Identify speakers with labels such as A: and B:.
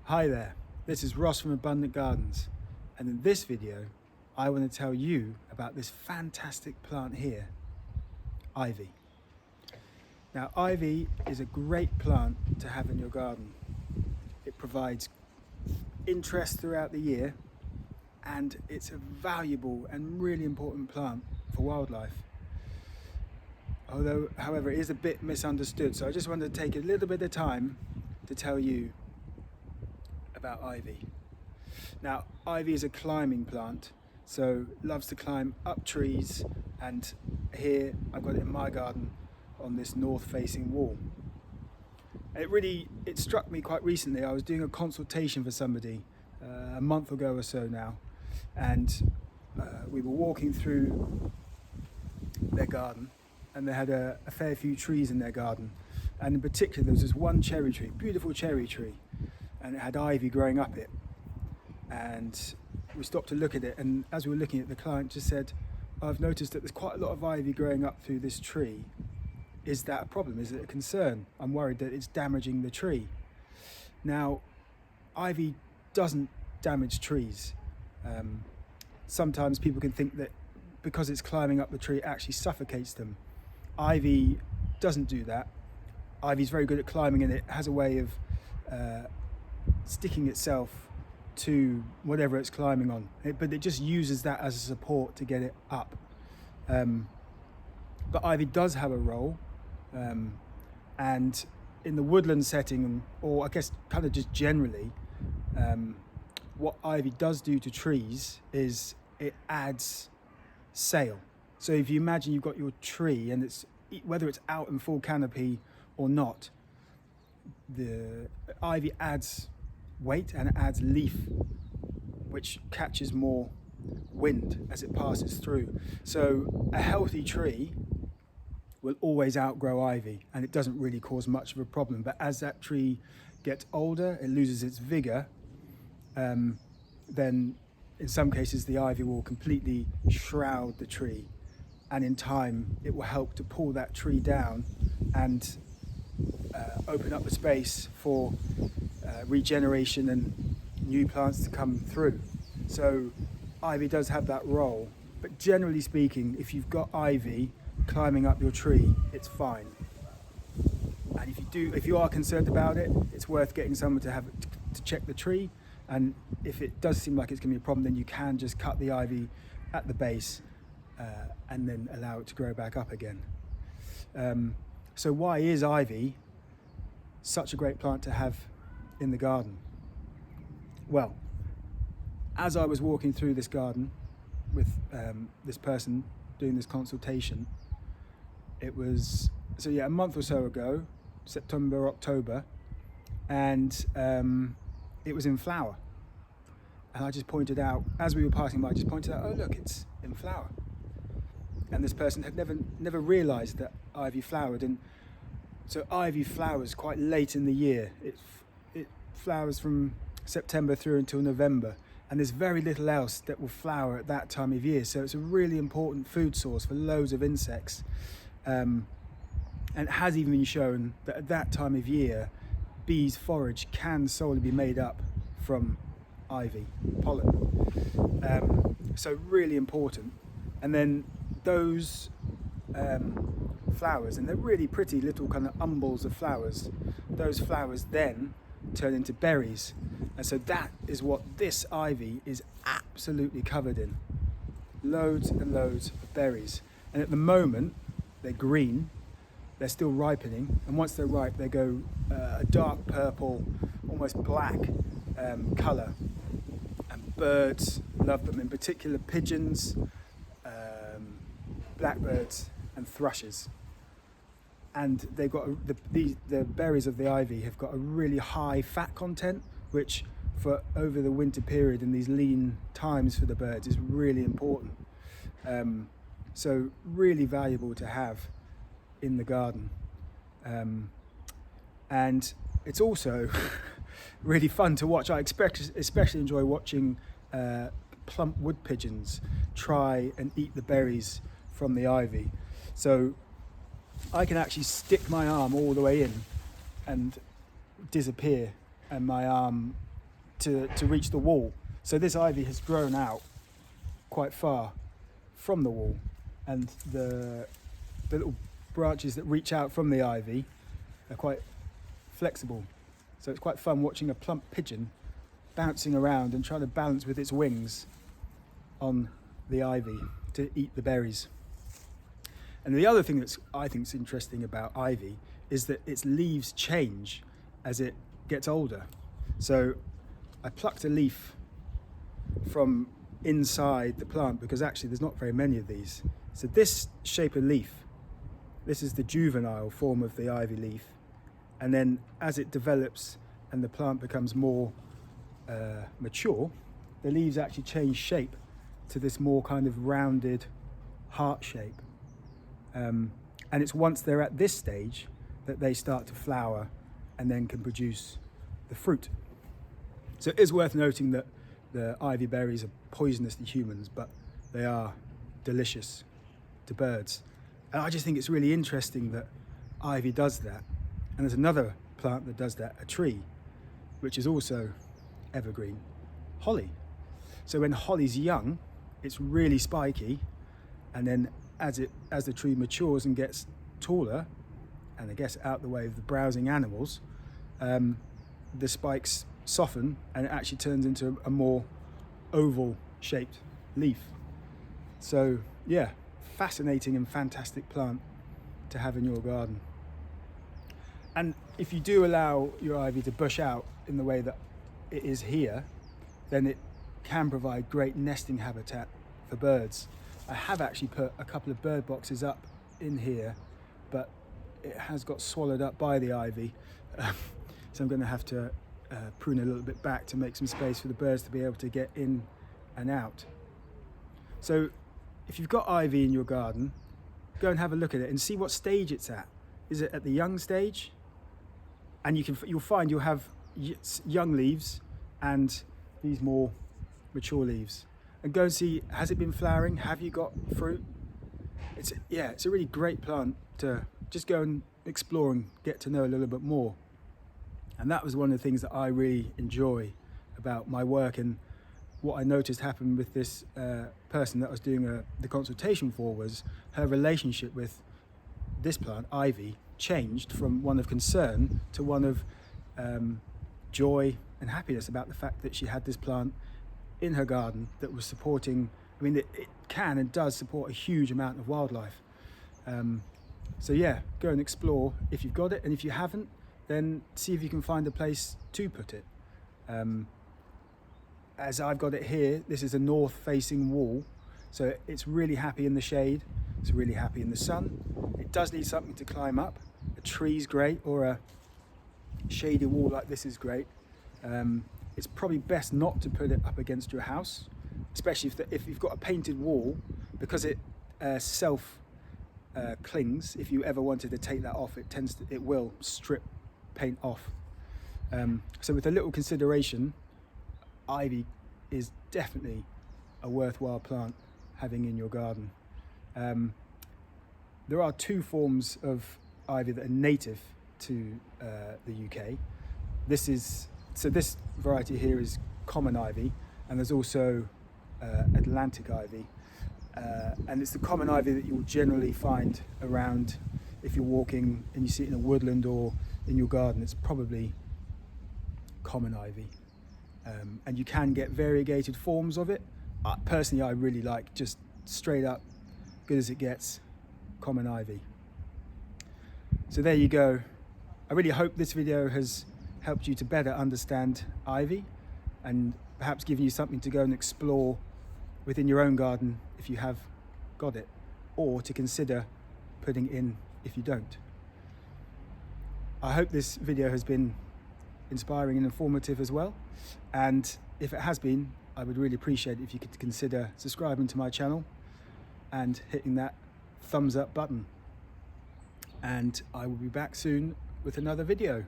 A: Hi there, this is Ross from Abundant Gardens, and in this video I want to tell you about this fantastic plant here, ivy. Now, ivy is a great plant to have in your garden. It provides interest throughout the year, and it's a valuable and really important plant for wildlife. However, it is a bit misunderstood, so I just wanted to take a little bit of time to tell you about ivy. Now, ivy is a climbing plant, so loves to climb up trees, and here I've got it in my garden on this north-facing wall. And it struck me quite recently. I was doing a consultation for somebody a month ago or so now, and we were walking through their garden, and they had a fair few trees in their garden, and in particular there was this one cherry tree, beautiful cherry tree, and it had ivy growing up it. And we stopped to look at it, and as we were looking at it, the client just said, I've noticed that there's quite a lot of ivy growing up through this tree. Is that a problem? Is it a concern? I'm worried that it's damaging the tree. Now, ivy doesn't damage trees. Sometimes people can think that because it's climbing up the tree, it actually suffocates them. Ivy doesn't do that. Ivy's very good at climbing, and it has a way of sticking itself to whatever it's climbing on, but it just uses that as a support to get it up. But ivy does have a role, and in the woodland setting, or I guess kind of just generally, what ivy does do to trees is it adds sail. So if you imagine you've got your tree, and whether it's out in full canopy or not, the ivy adds weight and it adds leaf, which catches more wind as it passes through. So a healthy tree will always outgrow ivy, and it doesn't really cause much of a problem. But as that tree gets older, it loses its vigor, then in some cases the ivy will completely shroud the tree, and in time it will help to pull that tree down and open up the space for regeneration and new plants to come through. So ivy does have that role, but generally speaking, if you've got ivy climbing up your tree, it's fine. And if you are concerned about it, it's worth getting someone to check the tree. And if it does seem like it's going to be a problem, then you can just cut the ivy at the base and then allow it to grow back up again. So why is ivy such a great plant to have in the garden? Well, as I was walking through this garden with this person doing this consultation, it was a month or so ago, September, October, and it was in flower. And I just pointed out, as we were passing by, oh look, it's in flower. And this person had never realised that ivy flowered. And so ivy flowers quite late in the year. It flowers from September through until November, and there's very little else that will flower at that time of year. So it's a really important food source for loads of insects. And it has even been shown that at that time of year, bees' forage can solely be made up from ivy pollen. So really important. And then those flowers, and they're really pretty little kind of umbels of flowers, those flowers then turn into berries. And so that is what this ivy is absolutely covered in. Loads and loads of berries. And at the moment, they're green, they're still ripening, and once they're ripe, they go a dark purple, almost black colour. And birds love them, in particular pigeons, blackbirds and thrushes. And they've got the berries of the ivy have got a really high fat content, which for over the winter period and these lean times for the birds is really important. So really valuable to have in the garden. And it's also really fun to watch. I especially enjoy watching plump wood pigeons try and eat the berries from the ivy. So I can actually stick my arm all the way in and disappear, and my arm to reach the wall. So this ivy has grown out quite far from the wall, and the little branches that reach out from the ivy are quite flexible. So it's quite fun watching a plump pigeon bouncing around and trying to balance with its wings on the ivy to eat the berries. And the other thing that's I think is interesting about ivy is that its leaves change as it gets older. So I plucked a leaf from inside the plant because actually there's not very many of these. So this shape of leaf, this is the juvenile form of the ivy leaf. And then as it develops and the plant becomes more mature, the leaves actually change shape to this more kind of rounded heart shape. And it's once they're at this stage that they start to flower and then can produce the fruit. So it is worth noting that the ivy berries are poisonous to humans, but they are delicious to birds. And I just think it's really interesting that ivy does that. And there's another plant that does that, a tree, which is also evergreen, holly. So when holly's young, it's really spiky, and then as the tree matures and gets taller, and I guess out the way of the browsing animals, the spikes soften and it actually turns into a more oval shaped leaf. So yeah, fascinating and fantastic plant to have in your garden. And if you do allow your ivy to bush out in the way that it is here, then it can provide great nesting habitat for birds. I have actually put a couple of bird boxes up in here, but it has got swallowed up by the ivy. So I'm going to have to prune a little bit back to make some space for the birds to be able to get in and out. So if you've got ivy in your garden, go and have a look at it and see what stage it's at. Is it at the young stage? And you'll find you'll have young leaves and these more mature leaves. And go and see, has it been flowering? Have you got fruit? It's a really great plant to just go and explore and get to know a little bit more. And that was one of the things that I really enjoy about my work, and what I noticed happened with this person that I was doing the consultation for was her relationship with this plant, ivy, changed from one of concern to one of joy and happiness about the fact that she had this plant in her garden that was supporting, it can and does support a huge amount of wildlife. So yeah, go and explore if you've got it, and if you haven't, then see if you can find a place to put it. As I've got it here, this is a north facing wall, so it's really happy in the shade, it's really happy in the sun. It does need something to climb up. A tree's great, or a shady wall like this is great. It's probably best not to put it up against your house, especially if you've got a painted wall, because it self clings. If you ever wanted to take that off, it will strip paint off. So with a little consideration, ivy is definitely a worthwhile plant having in your garden. There are two forms of ivy that are native to the UK. This variety here is common ivy, and there's also Atlantic ivy, and it's the common ivy that you'll generally find around if you're walking and you see it in a woodland or in your garden. It's probably common ivy, and you can get variegated forms of it. Personally, I really like just straight up, good as it gets, common ivy. So there you go. I really hope this video has helped you to better understand ivy, and perhaps given you something to go and explore within your own garden if you have got it, or to consider putting in if you don't. I hope this video has been inspiring and informative as well, and if it has been, I would really appreciate it if you could consider subscribing to my channel and hitting that thumbs up button. And I will be back soon with another video.